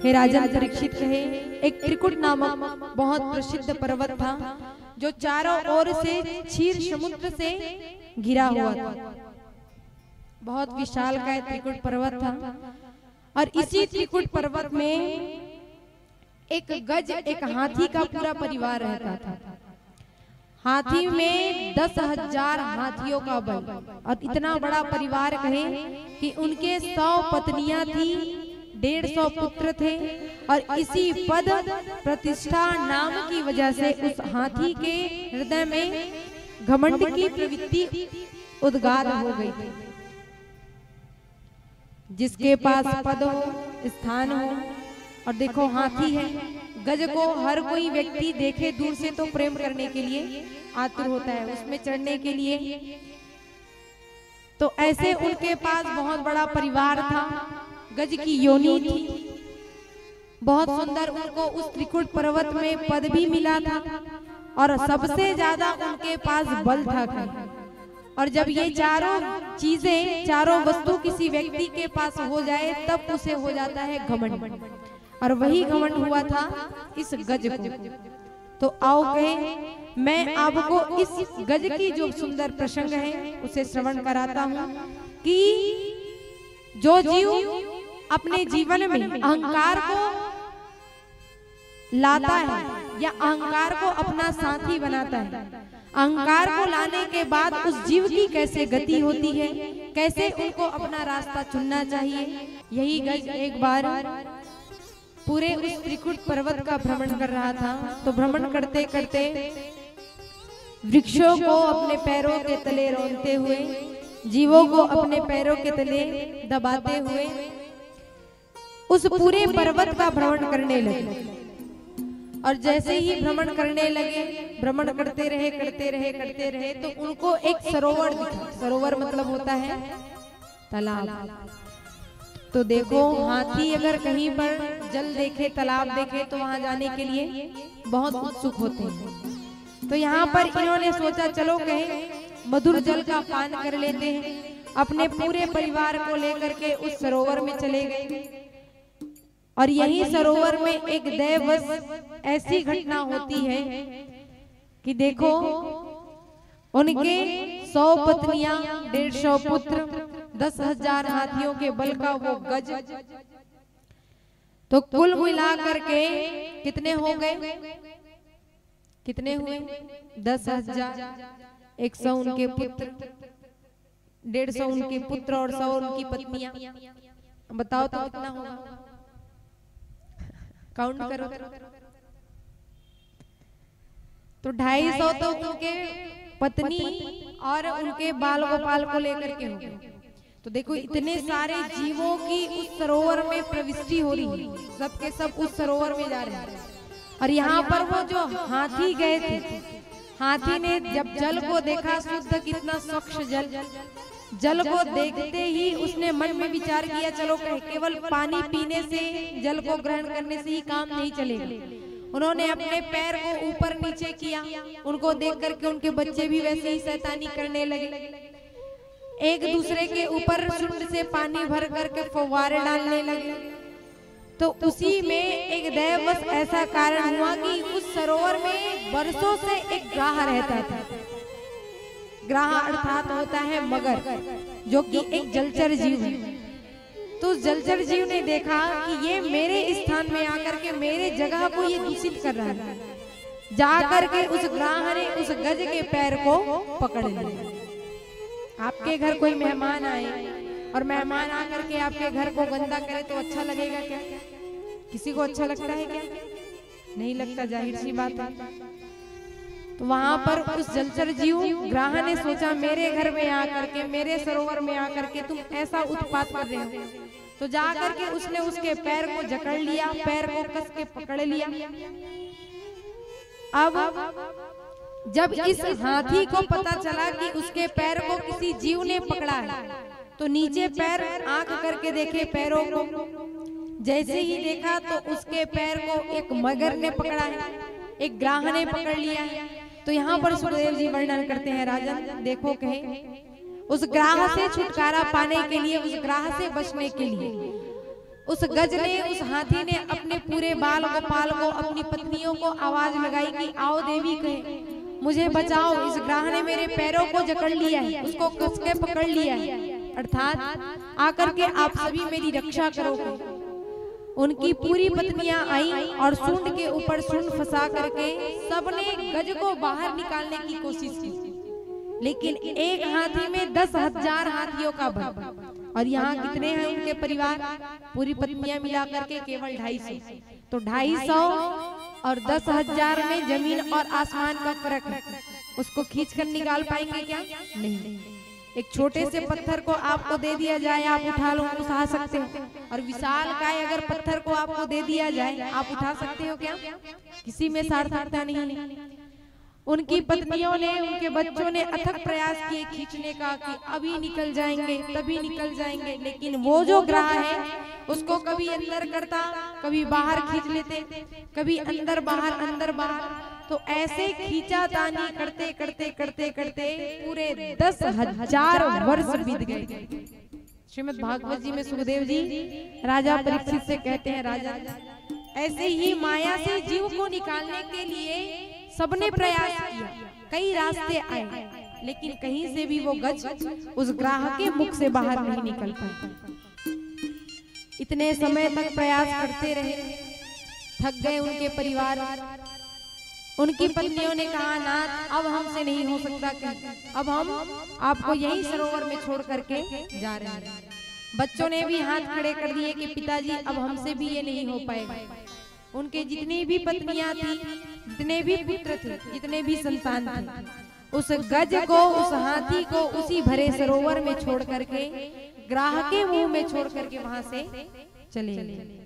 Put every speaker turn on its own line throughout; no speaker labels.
हे राजन परीक्षित कहे, एक त्रिकुट नामक बहुत प्रसिद्ध पर्वत था जो चारों ओर से क्षीर समुद्र से घिरा हुआ था। बहुत विशाल का त्रिकुट पर्वत था और इसी त्रिकुट पर्वत में एक गज, एक हाथी का पूरा परिवार रहता था। हाथी में 10,000 हाथियों का बल और इतना बड़ा परिवार कहे कि उनके 100 पत्नियां थी, 150 पुत्र थे और इसी पद प्रतिष्ठा नाम की वजह से उस हाथी के हृदय में घमंड की प्रवृत्ति उद्गार हो गई थी। जिसके पास पद हो, स्थान हो, और देखो हाथी है, गज को हर कोई व्यक्ति देखे दूर से तो प्रेम करने के लिए आतुर होता है, उसमें चढ़ने के लिए। तो ऐसे उनके पास बहुत बड़ा परिवार था, गज की योनि थी, बहुत सुंदर उनको उस त्रिकुट पर्वत में पद भी मिला था और सबसे ज्यादा उनके पास बल था। और जब ये चारों चीजें, चारों वस्तु किसी व्यक्ति के पास हो जाए तब उसे हो जाता है घमंड, और वही घमंड हुआ था इस गज को। तो आओ कहे, मैं आपको इस गज की जो सुंदर प्रसंग है उसे श्रवण कराता हूँ कि जो जीव अपने जीवन में अहंकार को लाता है या अहंकार को अपना साथी बनाता है, अहंकार को लाने के बाद उस जीव की कैसे गति होती है, कैसे उनको अपना रास्ता चुनना चाहिए। यही गज एक बार पूरे उस त्रिकुट पर्वत का भ्रमण कर रहा था। तो भ्रमण करते करते वृक्षों को अपने पैरों के तले रौंदते हुए, जीवों को अपने पैरों के तले दबाते हुए उस पूरे पर्वत का भ्रमण करने लगे। और जैसे ही भ्रमण करने लगे, भ्रमण करते रहे तो उनको एक सरोवर दिखा। सरोवर मतलब होता है तालाब। तो देखो, हाथी अगर कहीं पर जल देखे, तालाब देखे तो वहां जाने के लिए बहुत उत्सुक होते हैं। तो यहाँ पर इन्होंने सोचा चलो कहे मधुर जल का पान कर लेते हैं। अपने पूरे परिवार को लेकर के उस सरोवर में चले गए। और यही सरोवर में एक दैववश ऐसी घटना होती है कि देखो, उनके 100 पत्नियां, 150 पुत्र, 10,000 हाथियों के बल का वो गज, तो कुल मिला करके कितने हो गए? कितने हुए? 10,000। 100 उनके पुत्र, 150 उनके पुत्र और 100 उनकी पत्नियां। बताओ तो कितना होगा? काउंट करो। तो 250 तो उनके पत्नी और उनके बाल गोपाल को लेकर के हो गए। तो देखो, इतने सारे जीवों की उस सरोवर में प्रविष्टि हो रही है, सबके सब उस सरोवर में जा रहे हैं। और यहाँ पर वो जो हाथी गए थे, हाथी ने जब जल को देखा, शुद्ध कितना स्वच्छ जल को देखते ही उसने मन में विचार किया, चलो केवल पानी पीने से, जल को ग्रहण करने से ही काम नहीं चलेगा। उन्होंने अपने पैर को ऊपर नीचे किया। उनको देख करके उनके बच्चे भी वैसे ही शैतानी करने लगे, एक दूसरे के ऊपर शुंड से पानी भर करके फव्वारे डालने लगे। तो उसी में एक दैववश ऐसा कारण हुआ कि उस सरोवर में वर्षों से एक ग्राह रहता था। ग्राह अर्थात होता है मगर, जो कि एक जलचर जीव है। तो जलचर जीव ने देखा कि ये मेरे स्थान में आकर के मेरे जगह को ये दूषित कर रहा है। जाकर के उस ग्राह ने उस गज के पैर को पकड़ लिया। आपके घर कोई मेहमान आए और मेहमान आकर के आपके घर को गंदा करे तो अच्छा लगेगा क्या? किसी को अच्छा लगता है क्या? नहीं लगता, जाहिर सी बात है। तो वहां पर उस जलचर जीव ग्राह ने सोचा, मेरे घर में आकर के, मेरे सरोवर में आकर के तुम ऐसा उत्पात कर रहे हो। तो जाकर के उसने उसके पैर को जकड़ लिया, पैर को कस के पकड़ लिया। अब जब इस हाथी को पता चला कि उसके पैर को किसी जीव ने पकड़ा है, तो नीचे पैर आंख करके देखे पैरों को। जैसे ही देखा तो उसके पैर को एक मगर ने पकड़ा है, एक ग्राह ने पकड़ लिया है। तो यहाँ पर सुखदेव जी वर्णन करते हैं, राजन देखो कहे, उस ग्राह से छुटकारा पाने के लिए, उस ग्राह से बचने के लिए उस गज ने, उस हाथी ने अपने पूरे बाल गोपाल को, अपनी पत्नियों को आवाज लगाई कि आओ देवी कहे मुझे बचाओ, इस ग्राह ने मेरे पैरों को जकड़ लिया है, उसको कस के पकड़ लिया है, अर्थात आकर के आप सभी मेरी रक्षा करोगे। उनकी पूरी पत्नियां आई और सूंड के ऊपर सूंड फंसा करके सबने गज को बाहर निकालने की कोशिश की, लेकिन एक हाथी में 10,000 हाथियों का बल। और यहाँ कितने हैं उनके परिवार, पूरी पत्नियां मिला करके केवल 250। तो 250 और 10,000 में जमीन और आसमान का फर्क है। उसको खींच कर निकाल पाएंगे क्या? नहीं। एक छोटे से पत्थर को आपको दे दिया जाए, आप उठा लो, उठा सकते हो। और विशाल काय अगर पत्थर को आपको दे दिया जाए, आप उठा सकते हो क्या? किसी में सार्थकता नहीं। उनकी पत्नियों ने, उनके बच्चों ने अथक प्रयास किए खींचने का कि अभी निकल जाएंगे, तभी निकल जाएंगे, लेकिन वो जो ग्राह है उसको कभी अंदर करता, कभी बाहर खींच लेते, कभी अंदर बाहर, अंदर बाहर। तो ऐसे खींचातानी करते करते करते करते पूरे 10,000 वर्ष बीत गए। श्रीमद् भागवत जी में सुखदेव जी राजा परीक्षित से कहते हैं, राजा ऐसे ही माया से जीव को निकालने के लिए सबने प्रयास किया, कई रास्ते आए, लेकिन कहीं से भी वो गज उस ग्राह के मुख से बाहर नहीं निकल पाया। इतने समय तक प्रयास करते रहे, थक गए उनके परिवार। उनकी पत्नियों ने कहा, नाथ अब हमसे नहीं हो सकता, अब हम आपको यही सरोवर में छोड़ करके जा रहे हैं। बच्चों ने भी हाथ खड़े कर दिए कि पिताजी अब हमसे भी ये नहीं हो पाएगा। उनके जितनी भी पत्नियां थी, जितने भी पुत्र थे, जितने भी संतान थे, उस गज को, उस हाथी को उसी भरे सरोवर में छोड़ करके, ग्राह के मुंह में छोड़ करके वहां से चले गए।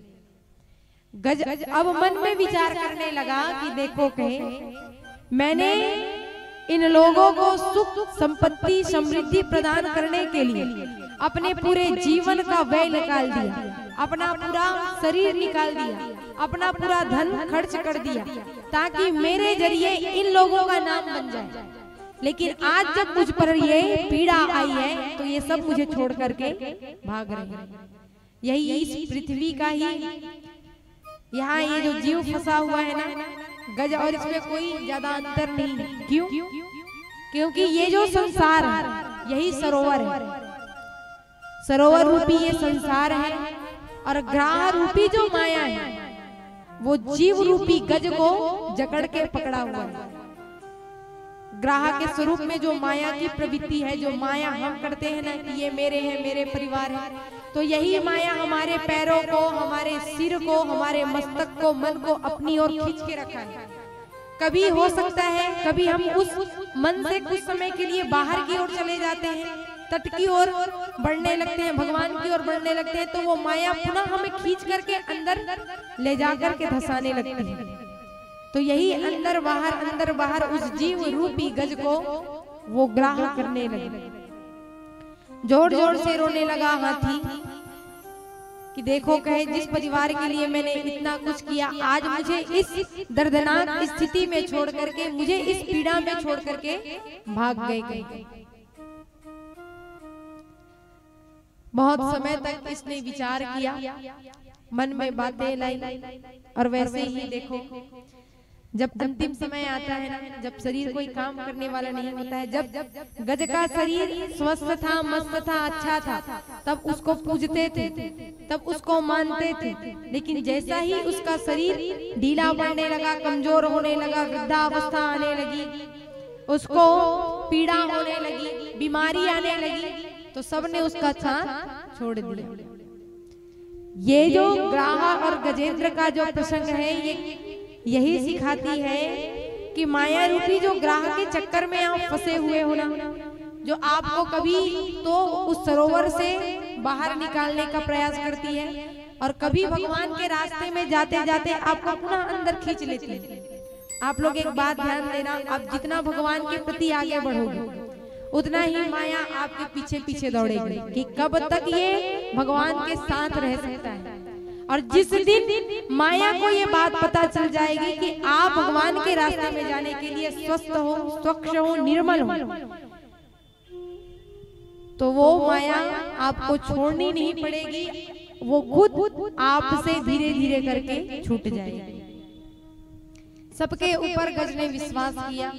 गज अब मन में विचार करने लगा कि देखो कहे, मैंने इन लोगों को सुख संपत्ति समृद्धि प्रदान करने के लिए अपने पूरे जीवन का व्यय निकाल दिया, अपना पूरा शरीर निकाल दिया, अपना पूरा धन खर्च कर दिया ताकि मेरे जरिए इन लोगों का नाम बन जाए। लेकिन आज जब मुझ पर ये पीड़ा आई है तो ये सब मुझे छोड़ करके भाग रहे हैं। यही इस पृथ्वी का ही यहाँ ये जो जीव फंसा हुआ है ना, गज और इसमें कोई ज्यादा अंतर नहीं है। क्यों? क्योंकि ये जो संसार है यही सरोवर है, सरोवर रूपी ये संसार है, और ग्राह रूपी जो माया है वो जीव रूपी गज को जकड़ के पकड़ा हुआ है। ग्राह के स्वरूप में जो माया की प्रवृत्ति है, जो माया हम करते हैं ना कि ये मेरे हैं, मेरे परिवार है, तो यही माया हमारे पैरों को, हमारे सिर को, हमारे मस्तक को, मन को अपनी ओर खींच के रखा है। कभी हो सकता है कभी हम उस मन से कुछ समय के लिए बाहर की ओर चले जाते हैं, तट की ओर बढ़ने लगते हैं, भगवान की ओर बढ़ने लगते हैं, तो वो माया पुनः हमें खींच करके अंदर ले जाकर के धंसाने लगती है। तो यही अंदर बाहर उस जीव रूपी गज को वो ग्राह करने लगे। जोर जोर से रोने लगा हाथी कि देखो कहे, जिस परिवार के लिए मैंने इतना कुछ किया, आज मुझे इस दर्दनाक स्थिति में छोड़ करके, मुझे इस पीड़ा में छोड़ करके भाग गए। बहुत समय तक इसने विचार किया, मन में बातें लाई, और वैसे ही देखो जब अंतिम समय आता है ना, जब शरीर कोई काम करने वाला नहीं होता है, जब गज का शरीर स्वस्थ था, मस्त था, अच्छा था, तब उसको पूजते थे, तब उसको मानते थे। लेकिन जैसा ही उसका शरीर ढीला पड़ने लगा, कमजोर होने लगा, वृद्धावस्था आने लगी, उसको पीड़ा होने लगी, बीमारी आने लगी, तो सबने उसका साथ छोड़ दिया। ये जो ग्राह और गजेंद्र का जो प्रसंग है, ये यही सिखाती है कि माया रूपी जो ग्राह के चक्कर में आप फंसे हुए हो ना, जो आपको कभी तो उस सरोवर से बाहर निकालने का प्रयास करती है, और कभी भगवान के रास्ते में जाते जाते आपको पुनः अंदर खींच लेती है। आप लोग एक बात ध्यान देना, आप जितना भगवान के प्रति आगे बढ़ोगे उतना ही माया आपके पीछे पीछे दौड़ेगी कि कब तक ये भगवान के साथ रह सकता है। और जिस दिन माया को ये बात पता चल जाएगी कि आप भगवान के रास्ते में जाने के लिए स्वस्थ हो, स्वच्छ हो, निर्मल हो, तो वो माया आपको छोड़नी नहीं पड़ेगी, वो खुद आपसे धीरे धीरे करके छूट जाएगी। सबके ऊपर गज ने विश्वास किया,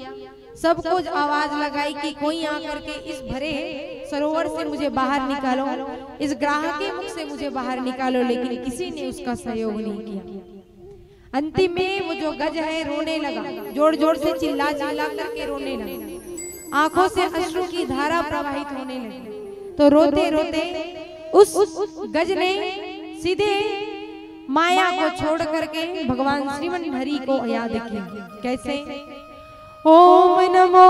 सब कुछ आवाज लगाई कि कोई आकर के इस भरे सरोवर से मुझे बाहर निकालो, इस ग्राह के मुख से मुझे बाहर निकालो, लेकिन किसी ने उसका सहयोग नहीं किया। अंतिम में वो जो गज है रोने लगा, जोर जोर से चिल्ला चिल्ला करके रोने लगा, आंखों से अश्रु की धारा प्रवाहित होने लगी। तो रोते रोते उस गज ने सीधे माया को छोड़ करके भगवान श्रीमन हरि को याद किया। कैसे? ओम नमो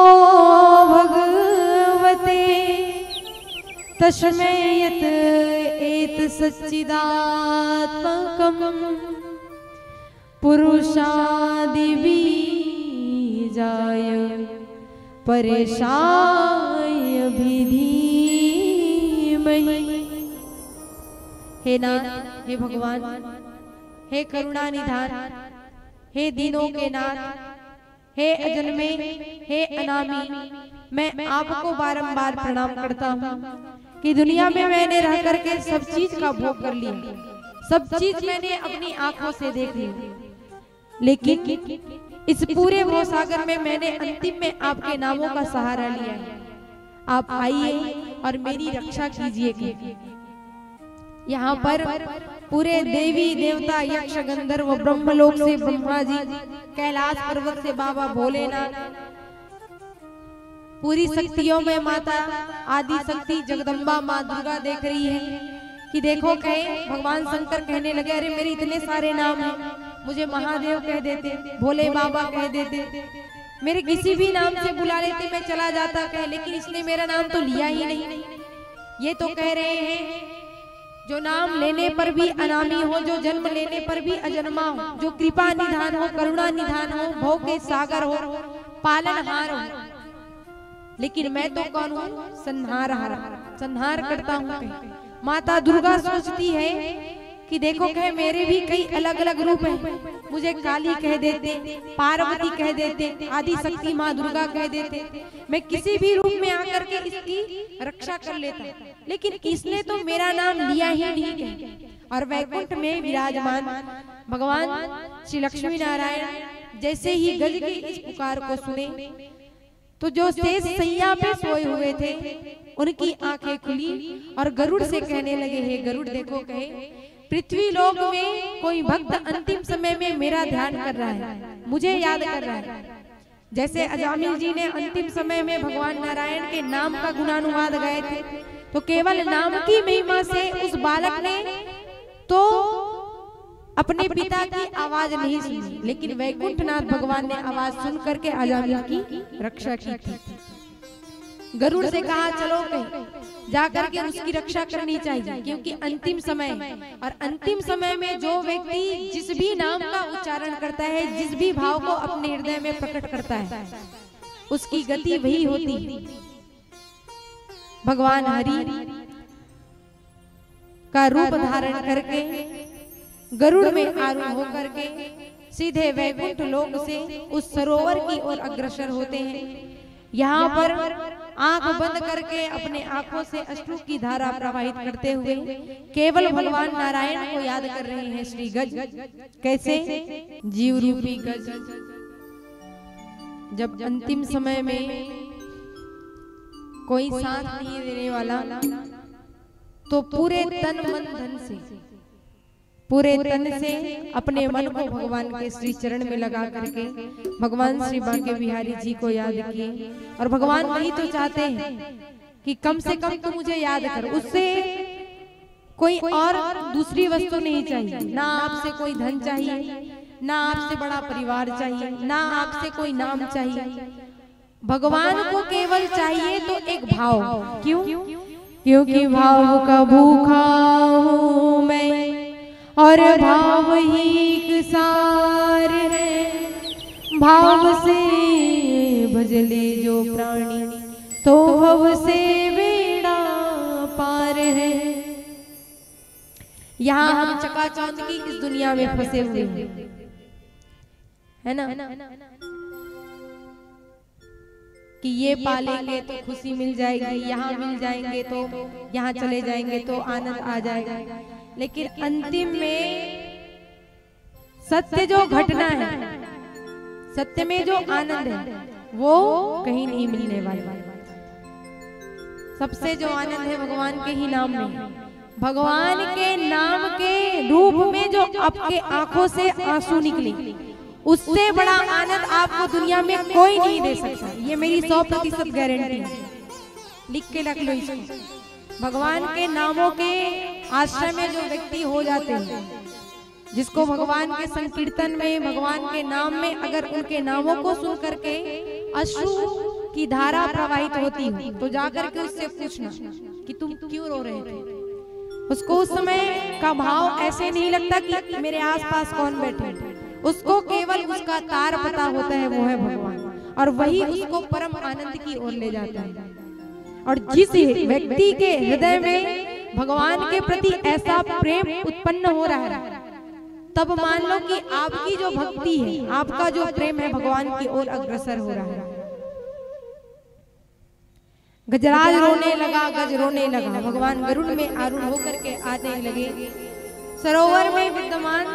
भगवते तस्मै यत् एत सच्चिदात्मकम् पुरुषादि बीजाय परेशाय धीमहि। हे नाथ, हे भगवान, हे करुणा निधान, हे दीनों के नाथ, हे अजन्मे, हे अनामी, मैं आपको बारंबार प्रणाम करता हूँ कि दुनिया में मैंने रह करके सब चीज का भोग कर लिया, सब चीज मैंने अपनी आंखों से देख ली, लेकिन इस पूरे भवसागर में मैंने अंतिम में आपके नामों का सहारा लिया है। आप आइए और मेरी रक्षा कीजिए। यहाँ पर पूरे देवी देवता यक्ष गंधर्व ब्रह्मलोक से ब्रह्मा जी, कैलाश पर्वत से बाबा भोलेनाथ, पूरी शक्तियों में माता आदि शक्ति जगदम्बा माँ दुर्गा देख रही है कि देखो, कहे भगवान शंकर कहने लगे, अरे मेरे इतने सारे नाम हैं, मुझे महादेव कह देते, भोले बाबा कह देते, मेरे किसी भी नाम से बुला लेते, मैं चला जाता कहे, लेकिन इसने मेरा नाम तो लिया ही नहीं। ये तो कह रहे हैं जो नाम लेने पर भी अनामी हो, जो जन्म लेने पर भी अजन्मा हो, जो कृपा निधान हो, करुणा निधान हो, भव के सागर हो, पालनहार हो, लेकिन मैं तो कौन हूँ? संहार करता हूँ। माता दुर्गा सोचती है कि देखो, कहे मेरे भी कई अलग अलग रूप हैं, मुझे काली कह देते, पार्वती कह देते, आदि शक्ति माँ दुर्गा कह देते, मैं किसी भी रूप में आकर के इसकी रक्षा कर लेता, लेकिन इसने तो मेरा नाम लिया ही नहीं। और वैकुंठ में विराजमान भगवान श्री लक्ष्मी नारायण जैसे ही गज की इस पुकार को सुने, तो जो शेष सैया पे सोए हुए थे उनकी आंखें खुली और गरुड़ से कहने लगे, हे गरुड़ देखो, कहे पृथ्वी लोक में कोई भक्त अंतिम समय में मेरा ध्यान कर रहा है, मुझे याद कर रहा है। जैसे अजामिल जी ने अंतिम समय में भगवान नारायण के नाम का गुणानुवाद गाए थे, तो केवल नाम की महिमा से उस बालक ने तो अपने पिता की आवाज नहीं सुनी, लेकिन वैकुंठनाथ भगवान ने आवाज सुन करके अजामिल की रक्षा की थी। गरुड़ से कहा, चलो कहीं जाकर के उसकी रक्षा करनी चाहिए, क्योंकि अंतिम समय है, और अंतिम समय में जो व्यक्ति जिस भी नाम का उच्चारण करता है, जिस भी भाव को अपने हृदय में प्रकट करता है, उसकी गति वही होती है। भगवान हरि का रूप धारण करके गरुड़ में आरूढ़ होकर के सीधे वैकुंठ लोक से उस सरोवर की ओर अग्रसर होते हैं। यहाँ पर आंख बंद करके अपने आंखों से अश्रु की धारा प्रवाहित करते हुए केवल भगवान नारायण को याद कर रहे हैं श्री गज। कैसे? जीव रूपी गज। जब अंतिम समय में कोई साथ नहीं देने वाला, तो पूरे तन मन धन से, पूरे तन से अपने मन को भगवान के श्री चरण में लगा करके भगवान श्री बांके बिहारी जी को याद किए। और भगवान वही तो चाहते हैं कि कम से कम तो मुझे याद कर, उससे कोई और दूसरी वस्तु नहीं चाहिए, ना आपसे कोई धन चाहिए, ना आपसे बड़ा परिवार चाहिए, ना आपसे कोई नाम चाहिए। भगवान को केवल चाहिए तो एक भाव। क्यों? क्योंकि भाव का भूखा हूँ मैं और भाव ही सार है, भाव से भजले जो प्राणी तो भव से बेड़ा पार है। यहाँ हम चकाचौंध की इस दुनिया में फंसे हुए हैं, है ना, कि ये पालेंगे तो खुशी मिल जाएगी, यहाँ मिल जाएंगे तो यहाँ चले जाएंगे तो आनंद आ जाएगा। लेकिन अंतिम में सत्य जो घटना है, सत्य में जो आनंद है वो कहीं नहीं मिलने वाला। सबसे जो आनंद है भगवान के ही नाम में, भगवान के नाम के रूप में जो आपके आंखों से आंसू निकले, उससे बड़ा आनंद आपको दुनिया में कोई नहीं दे सकता। ये मेरी 100% गारंटी है, लिख के रख लो इसको। भगवान के नामों के आश्रय में जो व्यक्ति हो जाते हैं, जिसको भगवान के संकीर्तन में, भगवान के नाम में अगर उनके नामों को सुन करके अश्रु की धारा प्रवाहित होती है, तो जाकर के उससे पूछना कि तुम क्यों रो रहे थे। उसको उस समय का भाव ऐसे नहीं लगता कि मेरे आसपास कौन बैठे, उसको केवल उसका तार पता होता है, वो है भगवान, और वही उसको परम आनंद की ओर ले जाता है। और जिस व्यक्ति के हृदय में भगवान के प्रति ऐसा प्रेम उत्पन्न हो रहा है, तब मान लो कि आपकी जो भक्ति है, आपका जो प्रेम है भगवान की ओर अग्रसर हो रहा है। गजराज रोने लगा, गज रोने लगा, भगवान गरुड़ में आरूढ़ होकर के आने लगे। सरोवर में विद्यमान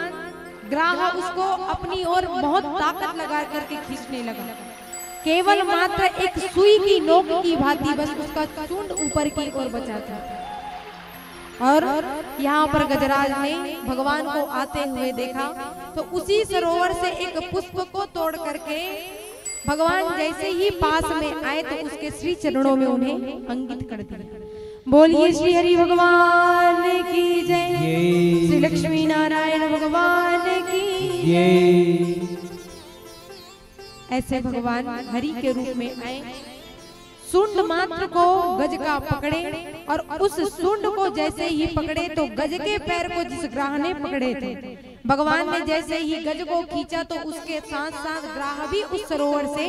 ग्राह उसको अपनी ओर बहुत ताकत लगा करके खींचने लगा। केवल मात्र एक सुई की नोक की भांति बस उसका चुंड ऊपर की ओर बचा था। और यहाँ पर गजराज ने भगवान को आते हुए देखा, तो उसी सरोवर से एक पुष्प को तोड़ करके भगवान जैसे ही पास में आए तो उसके श्री चरणों में उन्हें अंकित कर दिया। बोलिए श्री हरि भगवान की जय, श्री लक्ष्मी नारायण भगवान की जय। ऐसे भगवान हरि के रूप में आए, सुंड मात्र को गज का पकड़े, और उस सुंड को जैसे ही पकड़े तो गज के पैर को जिस ग्राह ने पकड़े थे, भगवान ने जैसे ही गज को खींचा तो उसके साथ साथ ग्राह भी उस सरोवर से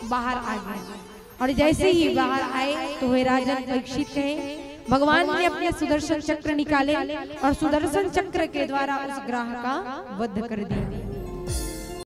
बाहर आ गया। और जैसे ही बाहर आए तो वे राजन परीक्षित कहे, भगवान ने अपने सुदर्शन चक्र निकाले और सुदर्शन चक्र के द्वारा उस ग्राह का वध कर दिया।